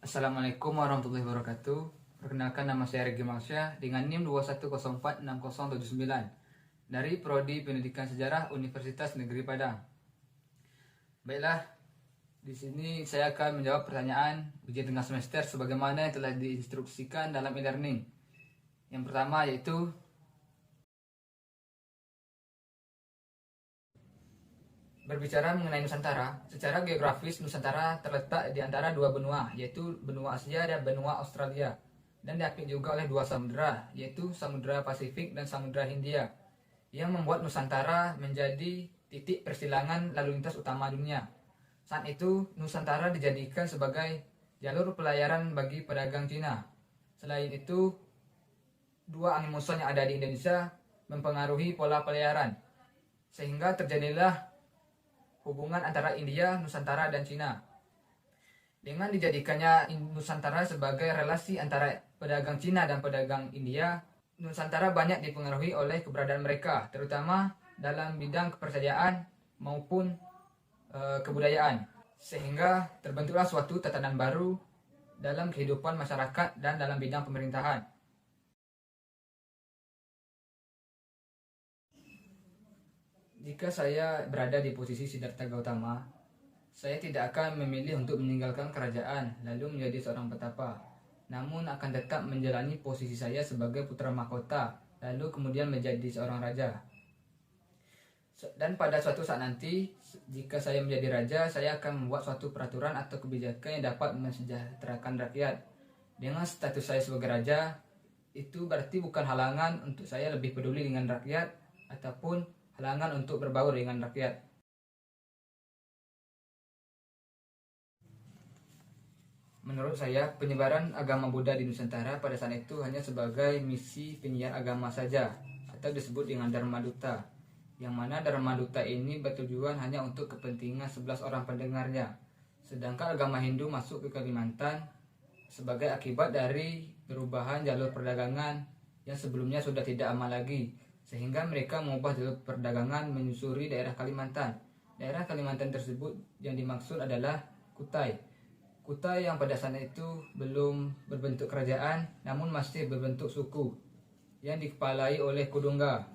Assalamualaikum warahmatullahi wabarakatuh. Perkenalkan, nama saya Regi Malsyah dengan NIM 210460079 dari Prodi Pendidikan Sejarah Universitas Negeri Padang. Baiklah, di sini saya akan menjawab pertanyaan ujian tengah semester sebagaimana yang telah diinstruksikan dalam e-learning. Yang pertama yaitu berbicara mengenai Nusantara. Secara geografis, Nusantara terletak di antara dua benua, yaitu benua Asia dan benua Australia, dan diapit juga oleh dua samudera, yaitu Samudra Pasifik dan Samudra Hindia, yang membuat Nusantara menjadi titik persilangan lalu lintas utama dunia. Saat itu, Nusantara dijadikan sebagai jalur pelayaran bagi pedagang Cina. Selain itu, dua angin muson yang ada di Indonesia mempengaruhi pola pelayaran, sehingga terjadilah hubungan antara India, Nusantara, dan Cina. Dengan dijadikannya Nusantara sebagai relasi antara pedagang Cina dan pedagang India, Nusantara banyak dipengaruhi oleh keberadaan mereka, terutama dalam bidang kepercayaan maupun kebudayaan, sehingga terbentuklah suatu tatanan baru dalam kehidupan masyarakat dan dalam bidang pemerintahan. Jika saya berada di posisi Siddhartha Gautama, saya tidak akan memilih untuk meninggalkan kerajaan lalu menjadi seorang petapa, namun akan tetap menjalani posisi saya sebagai putra mahkota lalu kemudian menjadi seorang raja. Dan pada suatu saat nanti, jika saya menjadi raja, saya akan membuat suatu peraturan atau kebijakan yang dapat mensejahterakan rakyat. Dengan status saya sebagai raja, itu berarti bukan halangan untuk saya lebih peduli dengan rakyat ataupun halangan untuk berbaur dengan rakyat. Menurut saya, penyebaran agama Buddha di Nusantara pada saat itu hanya sebagai misi penyiar agama saja, atau disebut dengan Dharma Duta, yang mana Dharma Duta ini bertujuan hanya untuk kepentingan 11 orang pendengarnya. Sedangkan agama Hindu masuk ke Kalimantan sebagai akibat dari perubahan jalur perdagangan yang sebelumnya sudah tidak aman lagi, sehingga mereka mengubah jalur perdagangan menyusuri daerah Kalimantan. Daerah Kalimantan tersebut yang dimaksud adalah Kutai. Kutai yang pada saat itu belum berbentuk kerajaan, namun masih berbentuk suku yang dikepalai oleh Kudungga,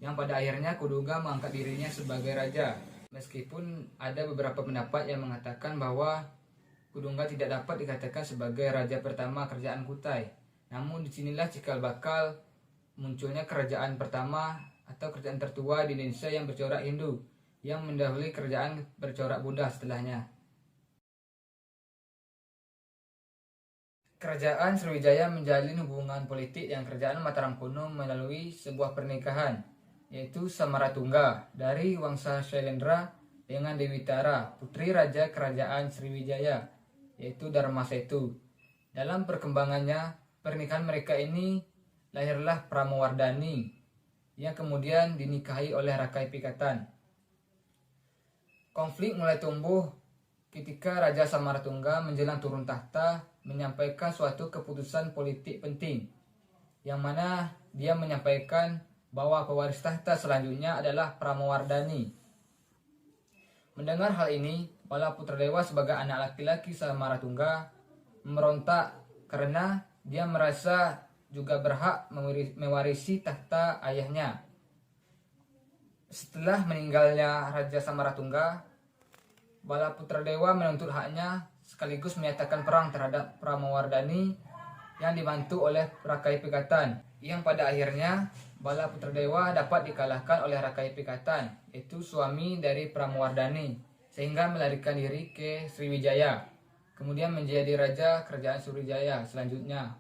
yang pada akhirnya Kudungga mengangkat dirinya sebagai raja. Meskipun ada beberapa pendapat yang mengatakan bahwa Kudungga tidak dapat dikatakan sebagai raja pertama kerajaan Kutai, namun disinilah cikal bakal munculnya kerajaan pertama atau kerajaan tertua di Indonesia yang bercorak Hindu, yang mendahului kerajaan bercorak Buddha setelahnya. Kerajaan Sriwijaya menjalin hubungan politik dengan kerajaan Mataram kuno melalui sebuah pernikahan, yaitu Samaratungga dari Wangsa Shailendra dengan Dewi Tara, putri raja kerajaan Sriwijaya, yaitu Dharmasetu. Dalam perkembangannya, pernikahan mereka ini lahirlah Pramawardhani yang kemudian dinikahi oleh Rakai Pikatan. Konflik mulai tumbuh ketika Raja Samaratungga menjelang turun tahta menyampaikan suatu keputusan politik penting, yang mana dia menyampaikan bahwa pewaris tahta selanjutnya adalah Pramawardhani. Mendengar hal ini, Bala Putradewa sebagai anak laki-laki Samaratungga memberontak karena dia merasa juga berhak mewarisi tahta ayahnya. Setelah meninggalnya Raja Samaratungga, Bala Putradewa menuntut haknya sekaligus menyatakan perang terhadap Pramawardhani yang dibantu oleh Rakai Pikatan, yang pada akhirnya Bala Putradewa dapat dikalahkan oleh Rakai Pikatan, yaitu suami dari Pramawardhani, sehingga melarikan diri ke Sriwijaya, kemudian menjadi raja kerajaan Sriwijaya selanjutnya.